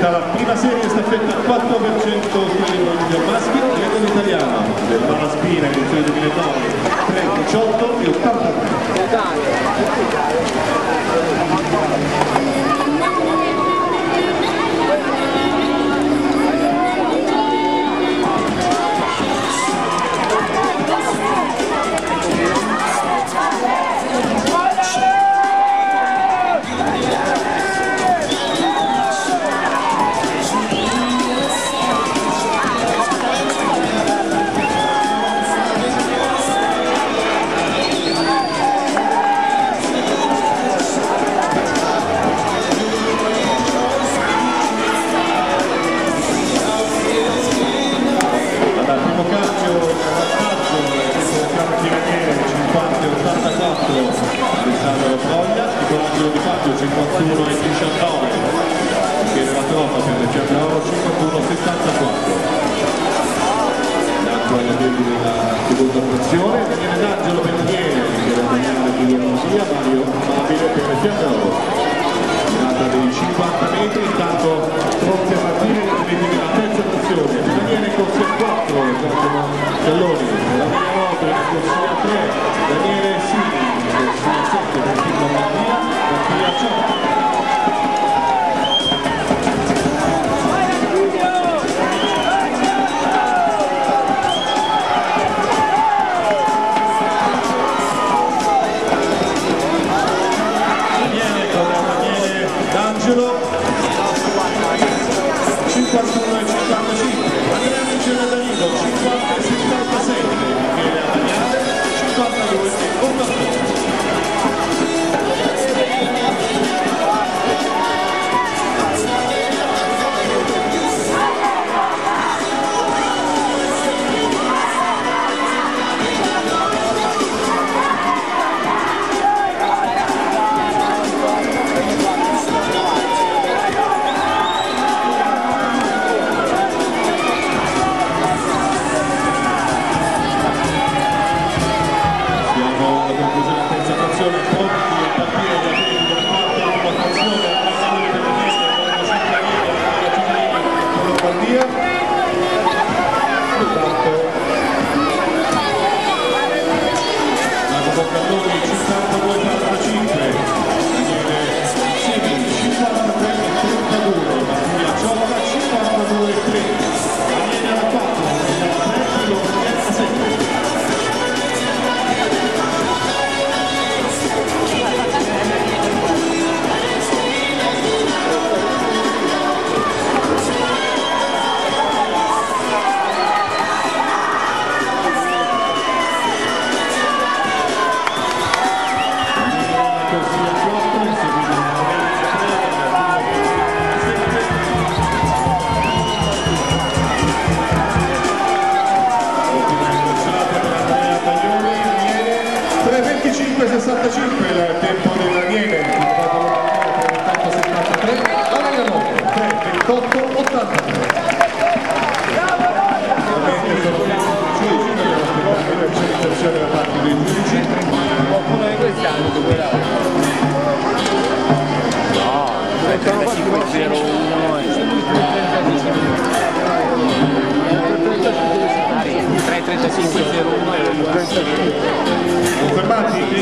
completa la prima serie staffetta 4% del maschio, record italiano del Malaspina, edizione 2009, 3, 18 e 83. Alessandro Foglia, Nicolangelo Di Fabio 51 e 19, Michele Latrova per il Fiandoro 51 e 74. L'altro ai livelli della seconda frazione, Daniele D'Angelo per Daniele, Michele Daniele di Lomosia, Mario Amabile per il Fiandoro. Nata dei 50 metri, intanto Tronzi a partire nella terza frazione, Daniele corsia 4, Giacomo Celloni, la prima volta in corsia 3, Daniele Sini. D'Angelo 51 e 55, Andrea Michele Danilo 50 e 77, Michele Adaniale 52 e 88. Il tempo del Daniele, per il tempo 73, Valerio Monte, 3, 28, 83. Ovviamente sono dobbiamo aspettare la realizzazione da parte dei giudici. Qualcuno di questi hanno superato? No, 35-01 e 3-35-01 e 1. Confermati?